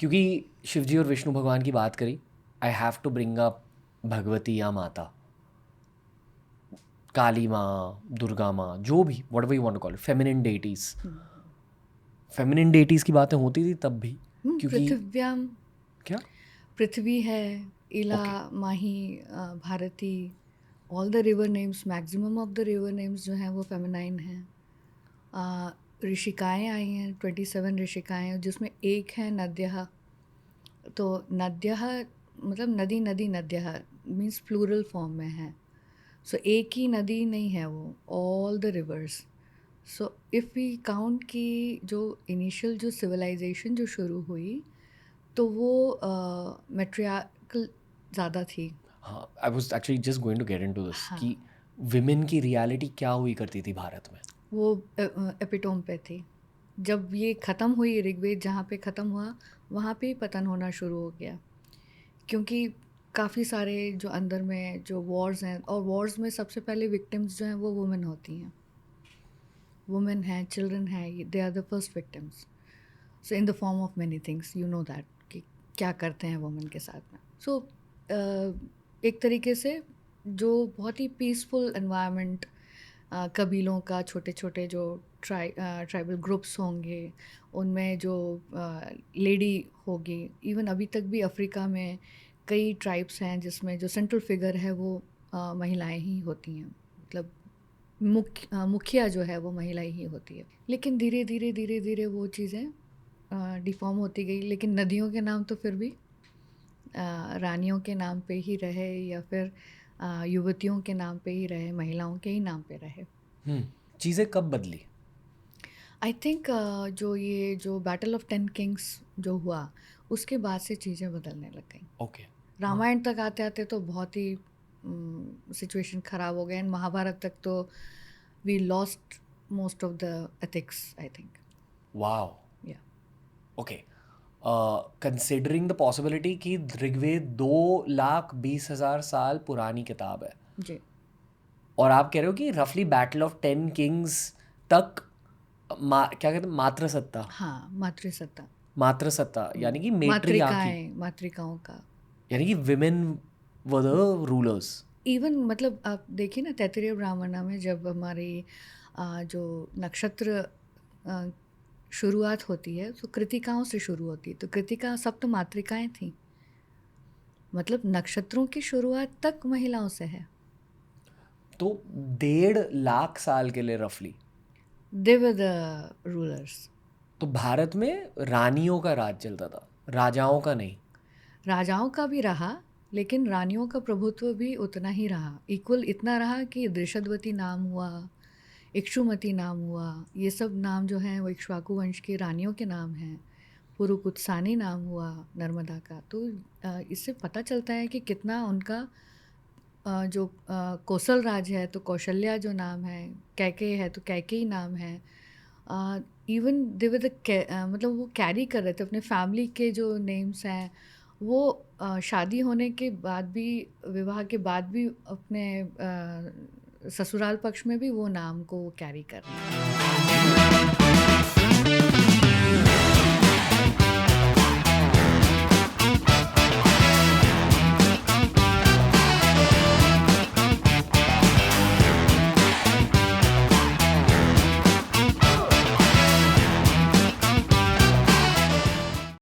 क्योंकि शिव जी और विष्णु भगवान की बात करी, I have to bring up Bhagwati या माता, काली माँ, दुर्गा माँ, जो भी what we want to call, feminine deities. Feminine deities की बातें होती थी तब भी, क्योंकि पृथिव्याम, क्या पृथ्वी है, Ila, okay Mahi, Bharati, all the river names, maximum of the river names जो हैं वो फेमिनाइन हैं। ऋषिकाएँ आई हैं, 27 ऋषिकाएँ, जिसमें एक है नद्यः। तो नद्यः मतलब नदी नदी नद्यः मीन्स प्लूरल फॉर्म में है। सो एक ही नदी नहीं है वो, all the rivers. So if we count कि जो इनिशियल जो सिविलाइजेशन जो शुरू हुई तो वो मैट्रियार्कल ज़्यादा थी। हाँ, I was actually just going to get into this हाँ, कि विमेन की रियलिटी क्या हुई करती थी भारत में। वो एपिटोम पे थी। जब ये ख़त्म हुई ऋग्वेद जहाँ पे ख़त्म हुआ, वहाँ पे ही पतन होना शुरू हो गया। क्योंकि काफ़ी सारे जो अंदर में जो वॉर्स हैं, और वॉर्स में सबसे पहले विक्टिम्स जो हैं वो वुमेन होती हैं। वुमेन हैं, चिल्ड्रन हैं, they are the first victims. So in the form of many things, you know that कि क्या करते हैं वुमेन के साथ में। सो एक तरीके से जो बहुत ही पीसफुल एनवायरनमेंट, कबीलों का, छोटे छोटे जो ट्राइबल ग्रुप्स होंगे, उनमें जो लेडी होगी, इवन अभी तक भी अफ्रीका में कई ट्राइब्स हैं जिसमें जो सेंट्रल फिगर है वो महिलाएं ही होती हैं। मतलब मुखिया जो है वो महिला ही होती है। लेकिन धीरे धीरे धीरे धीरे वो चीज़ें डिफॉर्म होती गई। लेकिन नदियों के नाम तो फिर भी रानियों के नाम पे ही रहे, या फिर युवतियों के नाम पे ही रहे, महिलाओं के ही नाम पे रहे। चीज़ें कब बदली? आई थिंक जो बैटल ऑफ 10 किंग्स जो हुआ, उसके बाद से चीज़ें बदलने लग गई। ओके। रामायण तक आते आते तो बहुत ही सिचुएशन ख़राब हो गया, एंड महाभारत तक तो we lost most of the ethics, I think. Wow. Yeah okay. Considering the possibility कि ऋग्वेद 2,20,000 साल पुरानी किताब है, जी। और आप कह रहे हो कि रफली बैटल ऑफ 10 किंग्स तक क्या कहते हैं, मातृसत्ता, हाँ, मातृसत्ता। मातृसत्ता यानी कि मेट्रियार्की, मातृकाओं का। यानी कि women were the rulers. Even मतलब आप देखिए ना, तैत्तिरीय ब्राह्मणा में जब हमारी जो नक्षत्र अ, शुरुआत होती है तो कृतिकाओं से शुरू होती है। तो कृतिका सप्त मातृकाएं थीं। मतलब नक्षत्रों की शुरुआत तक महिलाओं से है। तो 1.5 लाख साल के लिए रफली, दे वर द रूलर्स। तो भारत में रानियों का राज चलता था, राजाओं का नहीं। राजाओं का भी रहा, लेकिन रानियों का प्रभुत्व भी उतना ही रहा, इक्वल इतना रहा कि दृषद्वती नाम हुआ, इक्षुमती नाम हुआ। ये सब नाम जो हैं वो इक्ष्वाकु वंश की रानियों के नाम हैं। पुरुकुत्सानी नाम हुआ नर्मदा का। तो इससे पता चलता है कि कितना उनका जो कौशल राज है तो कौशल्या जो नाम है, कैकेयी है तो कैकेयी नाम है। इवन दे वर द मतलब वो कैरी कर रहे थे अपने फैमिली के जो नेम्स हैं वो शादी होने के बाद भी, विवाह के बाद भी अपने ससुराल पक्ष में भी वो नाम को कैरी कर रहे हैं।